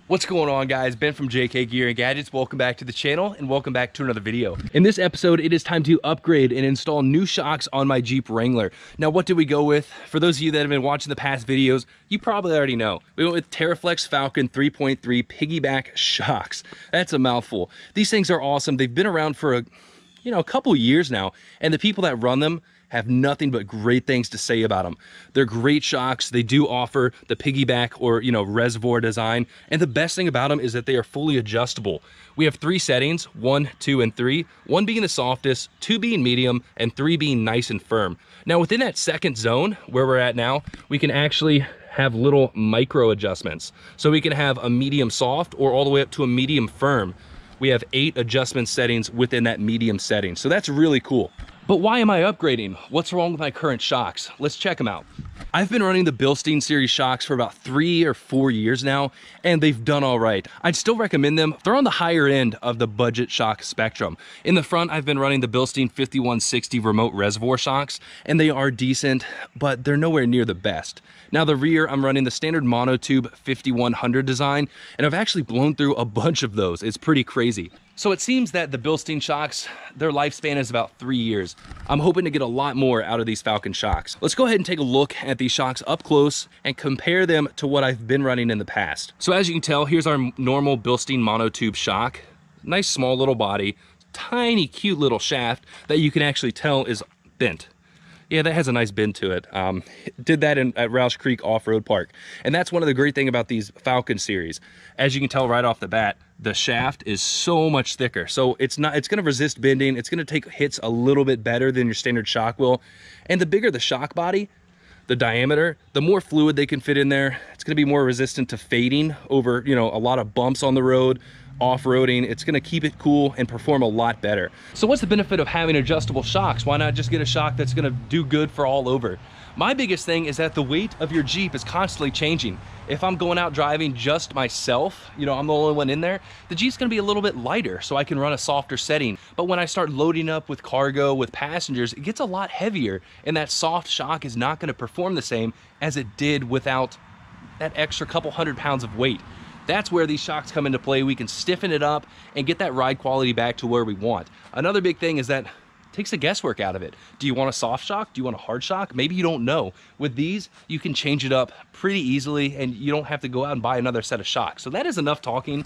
What's going on, guys? Ben from JK Gear and Gadgets. Welcome back to the channel and welcome back to another video. In this episode, it is time to upgrade and install new shocks on my Jeep Wrangler. Now, what did we go with? For those of you that have been watching the past videos, you probably already know. We went with Teraflex Falcon 3.3 Piggyback shocks. That's a mouthful. These things are awesome. They've been around for a couple years now, and the people that run them have nothing but great things to say about them. They're great shocks. They do offer the piggyback or, reservoir design. And the best thing about them is that they are fully adjustable. We have 3 settings, 1, 2, and 3. 1 being the softest, 2 being medium, and 3 being nice and firm. Now, within that second zone where we're at now, we can actually have little micro adjustments. So we can have a medium soft or all the way up to a medium firm. We have 8 adjustment settings within that medium setting. So that's really cool. But why am I upgrading? What's wrong with my current shocks? Let's check them out. I've been running the Bilstein series shocks for about 3 or 4 years now, and they've done all right. I'd still recommend them. They're on the higher end of the budget shock spectrum. In the front, I've been running the Bilstein 5160 remote reservoir shocks, and they are decent, but they're nowhere near the best. Now the rear, I'm running the standard monotube 5100 design, and I've actually blown through a bunch of those. It's pretty crazy. So it seems that the Bilstein shocks, their lifespan is about 3 years. I'm hoping to get a lot more out of these Falcon shocks. Let's go ahead and take a look at these shocks up close and compare them to what I've been running in the past. So as you can tell, here's our normal Bilstein monotube shock. Nice small little body, tiny cute little shaft that you can actually tell is bent. Yeah, that has a nice bend to it. Did that at Roush Creek Off-Road Park. And that's one of the great things about these Falcon series. As you can tell right off the bat, the shaft is so much thicker. So it's gonna resist bending. It's gonna take hits a little bit better than your standard shock will. And the bigger the shock body, the diameter, the more fluid they can fit in there. It's gonna be more resistant to fading over, a lot of bumps on the road. Off-roading, it's gonna keep it cool and perform a lot better. So what's the benefit of having adjustable shocks? Why not just get a shock that's gonna do good for all over? My biggest thing is that the weight of your Jeep is constantly changing. If I'm going out driving just myself, I'm the only one in there, the Jeep's gonna be a little bit lighter so I can run a softer setting. But when I start loading up with cargo, with passengers, it gets a lot heavier, and that soft shock is not gonna perform the same as it did without that extra couple 100 pounds of weight. That's where these shocks come into play. We can stiffen it up and get that ride quality back to where we want. Another big thing is that it takes the guesswork out of it. Do you want a soft shock? Do you want a hard shock? Maybe you don't know. With these, you can change it up pretty easily and you don't have to go out and buy another set of shocks. So that is enough talking.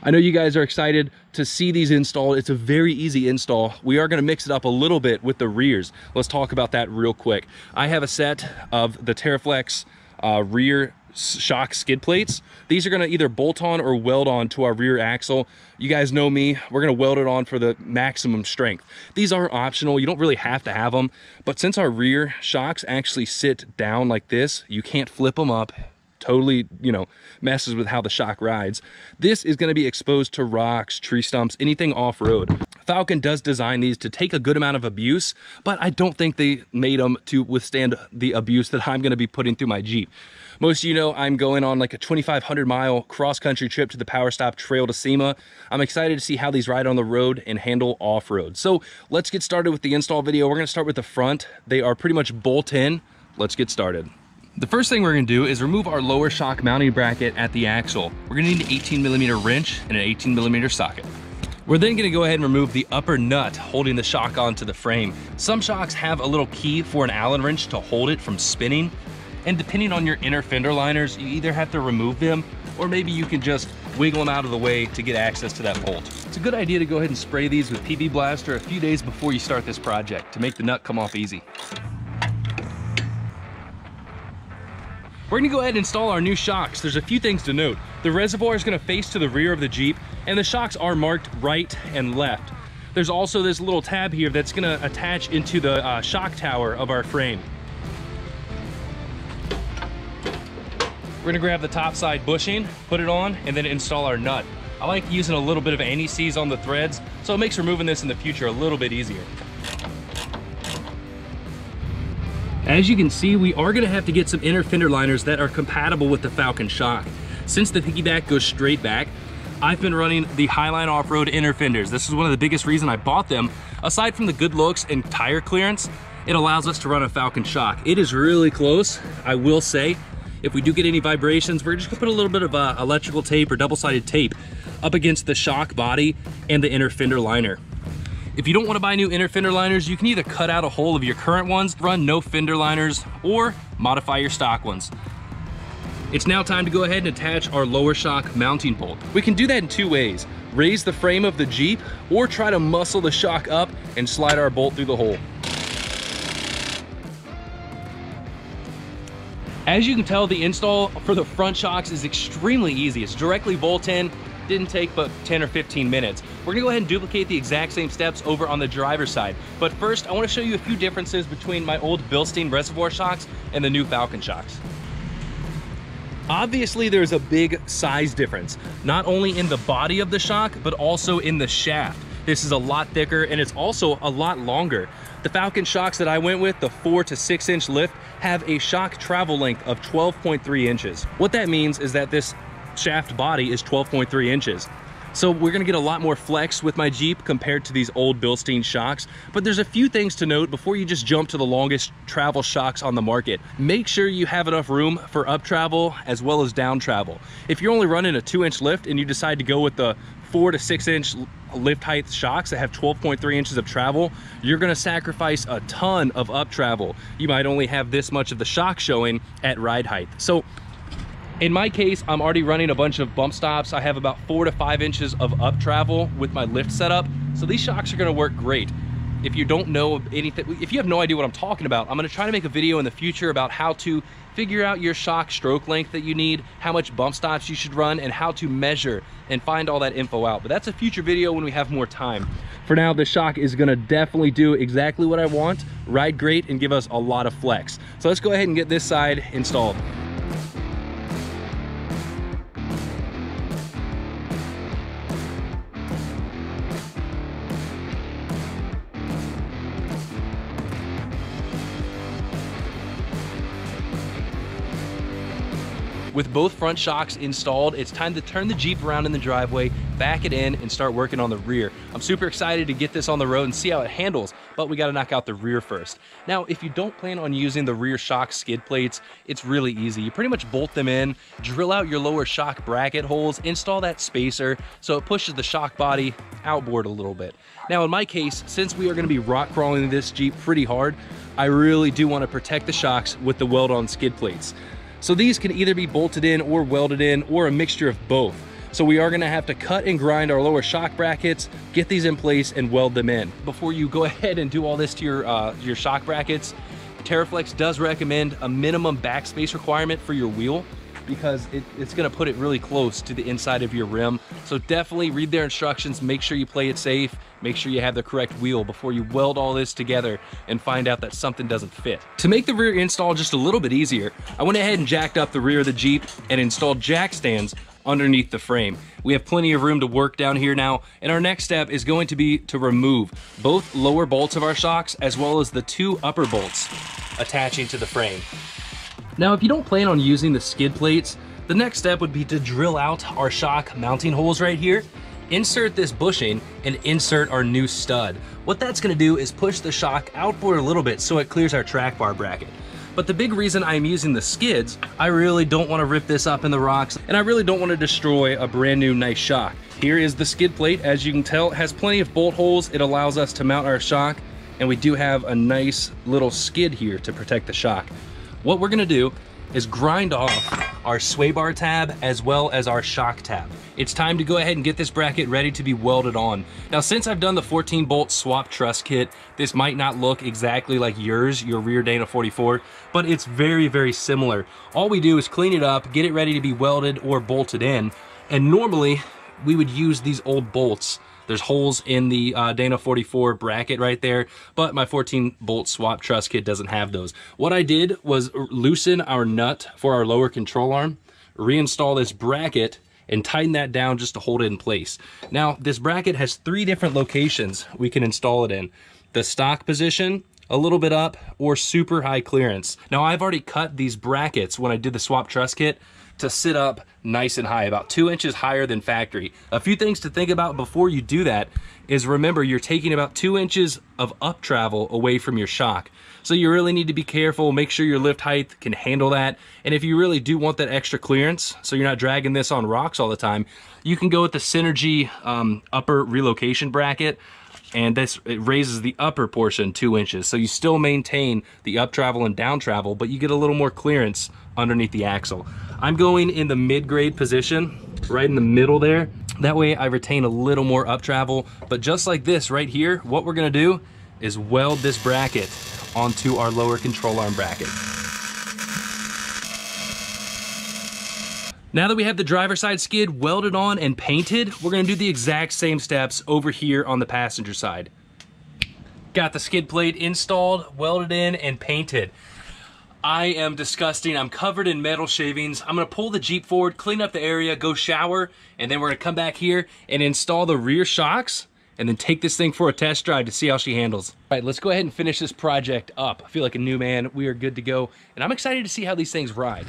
I know you guys are excited to see these installed. It's a very easy install. We are gonna mix it up a little bit with the rears. Let's talk about that real quick. I have a set of the Teraflex rear shock skid plates. These are going to either bolt on or weld on to our rear axle. You guys know me, we're going to weld it on for the maximum strength. These are optional, you don't really have to have them, but since our rear shocks actually sit down like this, you can't flip them up. Totally, messes with how the shock rides. This is going to be exposed to rocks, tree stumps, anything off-road. Falcon does design these to take a good amount of abuse, but I don't think they made them to withstand the abuse that I'm going to be putting through my Jeep. Most of you know I'm going on like a 2,500 mile cross-country trip to the Power Stop Trail to SEMA. I'm excited to see how these ride on the road and handle off-road. So let's get started with the install video. We're going to start with the front. They are pretty much bolt in. Let's get started. The first thing we're going to do is remove our lower shock mounting bracket at the axle. We're going to need an 18mm wrench and an 18mm socket. We're then going to go ahead and remove the upper nut holding the shock onto the frame. Some shocks have a little key for an Allen wrench to hold it from spinning. And depending on your inner fender liners, you either have to remove them or maybe you can just wiggle them out of the way to get access to that bolt. It's a good idea to go ahead and spray these with PB Blaster a few days before you start this project to make the nut come off easy. We're gonna go ahead and install our new shocks. There's a few things to note. The reservoir is gonna face to the rear of the Jeep and the shocks are marked right and left. There's also this little tab here that's gonna attach into the shock tower of our frame. We're gonna grab the top side bushing, put it on, and then install our nut. I like using a little bit of anti-seize on the threads, so it makes removing this in the future a little bit easier. As you can see, we are gonna have to get some inner fender liners that are compatible with the Falcon shock. Since the Piggyback goes straight back, I've been running the Highline Off-Road inner fenders. This is one of the biggest reasons I bought them. Aside from the good looks and tire clearance, it allows us to run a Falcon shock. It is really close, I will say. If we do get any vibrations, we're just gonna put a little bit of electrical tape or double-sided tape up against the shock body and the inner fender liner. If you don't want to buy new inner fender liners, you can either cut out a hole of your current ones, run no fender liners, or modify your stock ones. It's now time to go ahead and attach our lower shock mounting bolt. We can do that in two ways: raise the frame of the Jeep, or try to muscle the shock up and slide our bolt through the hole. As you can tell, the install for the front shocks is extremely easy. It's directly bolt in, didn't take but 10 or 15 minutes. We're gonna go ahead and duplicate the exact same steps over on the driver's side. But first, I wanna show you a few differences between my old Bilstein reservoir shocks and the new Falcon shocks. Obviously, there's a big size difference, not only in the body of the shock, but also in the shaft. This is a lot thicker and it's also a lot longer. The Falcon shocks that I went with, the 4 to 6 inch lift, have a shock travel length of 12.3 inches. What that means is that this shaft body is 12.3 inches. So we're gonna get a lot more flex with my Jeep compared to these old Bilstein shocks. But there's a few things to note before you just jump to the longest travel shocks on the market. Make sure you have enough room for up travel as well as down travel. If you're only running a 2-inch lift and you decide to go with the 4 to 6 inch lift height shocks that have 12.3 inches of travel, you're gonna sacrifice a ton of up travel. You might only have this much of the shock showing at ride height. So in my case, I'm already running a bunch of bump stops. I have about 4 to 5 inches of up travel with my lift setup. So these shocks are gonna work great. If you don't know anything, if you have no idea what I'm talking about, I'm gonna try to make a video in the future about how to figure out your shock stroke length that you need, how much bump stops you should run, and how to measure and find all that info out. But that's a future video when we have more time. For now, the shock is gonna definitely do exactly what I want, ride great, and give us a lot of flex. So let's go ahead and get this side installed. With both front shocks installed, it's time to turn the Jeep around in the driveway, back it in, and start working on the rear. I'm super excited to get this on the road and see how it handles, but we gotta knock out the rear first. Now, if you don't plan on using the rear shock skid plates, it's really easy. You pretty much bolt them in, drill out your lower shock bracket holes, install that spacer so it pushes the shock body outboard a little bit. Now, in my case, since we are gonna be rock crawling this Jeep pretty hard, I really do wanna protect the shocks with the weld-on skid plates. So these can either be bolted in or welded in, or a mixture of both. So we are gonna have to cut and grind our lower shock brackets, get these in place, and weld them in. Before you go ahead and do all this to your shock brackets, Teraflex does recommend a minimum backspace requirement for your wheel, because it's gonna put it really close to the inside of your rim. So definitely read their instructions, make sure you play it safe, make sure you have the correct wheel before you weld all this together and find out that something doesn't fit. To make the rear install just a little bit easier, I went ahead and jacked up the rear of the Jeep and installed jack stands underneath the frame. We have plenty of room to work down here now, and our next step is going to be to remove both lower bolts of our shocks as well as the 2 upper bolts attaching to the frame. Now, if you don't plan on using the skid plates, the next step would be to drill out our shock mounting holes right here, insert this bushing, and insert our new stud. What that's gonna do is push the shock outboard a little bit so it clears our track bar bracket. But the big reason I'm using the skids, I really don't wanna rip this up in the rocks, and I really don't wanna destroy a brand new nice shock. Here is the skid plate. As you can tell, it has plenty of bolt holes. It allows us to mount our shock, and we do have a nice little skid here to protect the shock. What we're gonna do is grind off our sway bar tab as well as our shock tab. It's time to go ahead and get this bracket ready to be welded on. Now, since I've done the 14 bolt swap truss kit, this might not look exactly like your rear Dana 44, but it's very, very similar. All we do is clean it up, get it ready to be welded or bolted in, and normally we would use these old bolts. There's holes in the Dana 44 bracket right there, but my 14 bolt swap truss kit doesn't have those. What I did was loosen our nut for our lower control arm, reinstall this bracket, and tighten that down just to hold it in place. Now, this bracket has 3 different locations we can install it in. The stock position, a little bit up, or super high clearance. Now, I've already cut these brackets when I did the swap truss kit. to sit up nice and high, about 2 inches higher than factory. A few things to think about before you do that is, remember, you're taking about 2 inches of up travel away from your shock. So you really need to be careful, make sure your lift height can handle that. And if you really do want that extra clearance, so you're not dragging this on rocks all the time, you can go with the Synergy upper relocation bracket. And this, it raises the upper portion 2 inches. So you still maintain the up travel and down travel, but you get a little more clearance underneath the axle. I'm going in the mid-grade position, right in the middle there. That way I retain a little more up travel. But just like this right here, what we're gonna do is weld this bracket onto our lower control arm bracket. Now that we have the driver's side skid welded on and painted, we're gonna do the exact same steps over here on the passenger side. Got the skid plate installed, welded in, and painted. I am disgusting. I'm covered in metal shavings. I'm gonna pull the Jeep forward, clean up the area, go shower, and then we're gonna come back here and install the rear shocks and then take this thing for a test drive to see how she handles. All right, let's go ahead and finish this project up. I feel like a new man. We are good to go, and I'm excited to see how these things ride.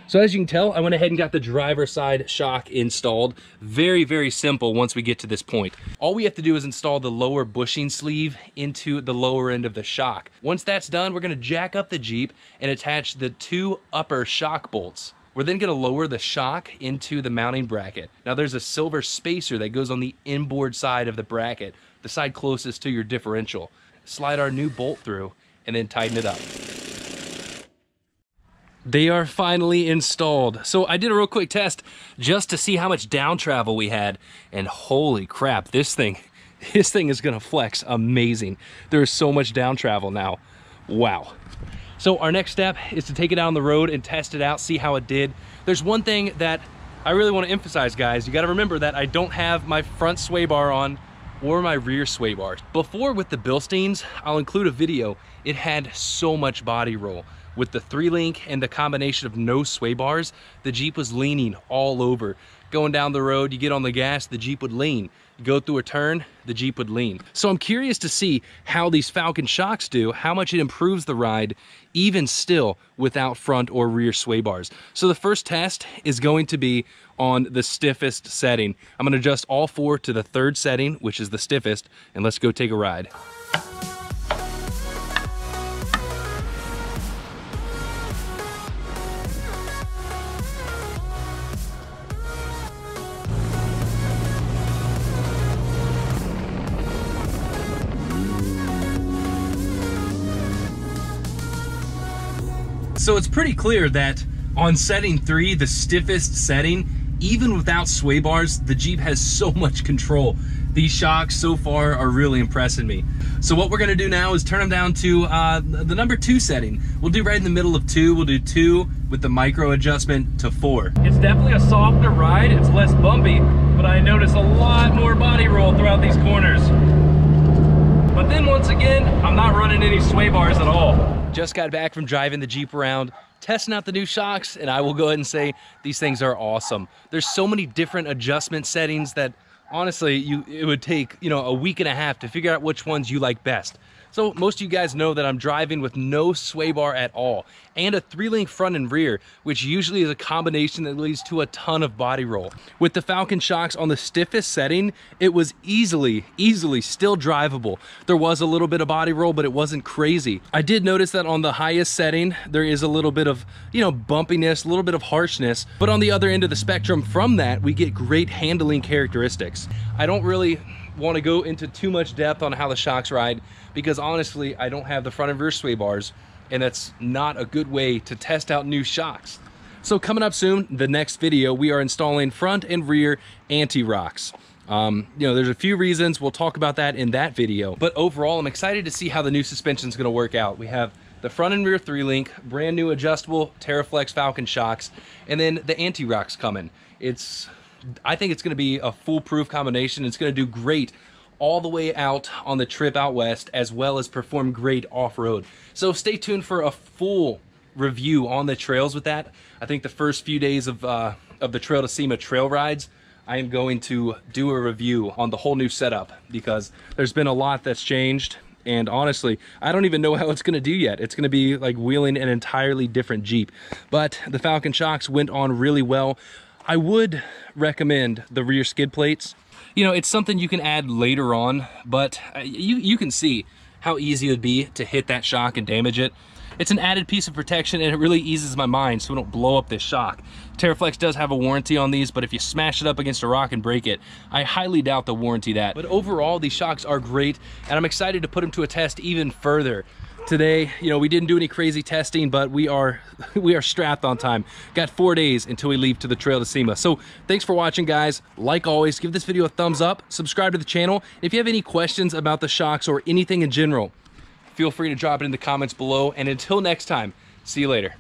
So as you can tell, I went ahead and got the driver's side shock installed. Very, very simple once we get to this point. All we have to do is install the lower bushing sleeve into the lower end of the shock. Once that's done, we're gonna jack up the Jeep and attach the 2 upper shock bolts. We're then gonna lower the shock into the mounting bracket. Now there's a silver spacer that goes on the inboard side of the bracket, the side closest to your differential. Slide our new bolt through and then tighten it up. They are finally installed. So I did a real quick test just to see how much down travel we had, and holy crap, this thing is gonna flex amazing. There's so much down travel now. Wow. So our next step is to take it out on the road and test it out, see how it did. There's one thing that I really want to emphasize, guys. You got to remember that I don't have my front sway bar on or my rear sway bars. Before, with the Bilsteins, I'll include a video, it had so much body roll. With the 3-link and the combination of no sway bars, the Jeep was leaning all over. Going down the road, you get on the gas, the Jeep would lean. You go through a turn, the Jeep would lean. So I'm curious to see how these Falcon shocks do, how much it improves the ride, even still without front or rear sway bars. So the first test is going to be on the stiffest setting. I'm gonna adjust all 4 to the 3rd setting, which is the stiffest, and let's go take a ride. So it's pretty clear that on setting 3, the stiffest setting, even without sway bars, the Jeep has so much control. These shocks so far are really impressing me. So what we're gonna do now is turn them down to the number 2 setting. We'll do right in the middle of 2. We'll do 2 with the micro adjustment to 4. It's definitely a softer ride. It's less bumpy, but I notice a lot more body roll throughout these corners. But then once again, I'm not running any sway bars at all. Just got back from driving the Jeep around, testing out the new shocks, and I will go ahead and say these things are awesome. There's so many different adjustment settings that honestly, it would take, a week and a half to figure out which ones you like best. So most of you guys know that I'm driving with no sway bar at all, and a 3-link front and rear, which usually is a combination that leads to a ton of body roll. With the Falcon shocks on the stiffest setting, it was easily still drivable. There was a little bit of body roll, but it wasn't crazy. I did notice that on the highest setting, there is a little bit of, bumpiness, a little bit of harshness, but on the other end of the spectrum from that, we get great handling characteristics. I don't really want to go into too much depth on how the shocks ride, because honestly, I don't have the front and rear sway bars, and that's not a good way to test out new shocks. So coming up soon, the next video, we are installing front and rear anti-rocks. There's a few reasons, we'll talk about that in that video, but overall, I'm excited to see how the new suspension is going to work out. We have the front and rear 3-link, brand new adjustable Teraflex Falcon shocks, and then the anti-rocks coming. I think it's going to be a foolproof combination. It's going to do great all the way out on the trip out west, as well as perform great off-road. So stay tuned for a full review on the trails with that. I think the first few days of the Trail to SEMA trail rides, I am going to do a review on the whole new setup, because there's been a lot that's changed, and honestly, I don't even know how it's gonna do yet. It's gonna be like wheeling an entirely different Jeep. But the Falcon shocks went on really well. I would recommend the rear skid plates. You know, it's something you can add later on, but you can see how easy it would be to hit that shock and damage it. It's an added piece of protection, and it really eases my mind so we don't blow up this shock. Teraflex does have a warranty on these, but if you smash it up against a rock and break it, I highly doubt they'll warranty that. But overall, these shocks are great, and I'm excited to put them to a test even further. Today, you know, we didn't do any crazy testing, but we are strapped on time. Got 4 days until we leave to the trail to SEMA. So thanks for watching, guys. Like always, give this video a thumbs up, subscribe to the channel. If you have any questions about the shocks or anything in general, feel free to drop it in the comments below. And until next time, see you later.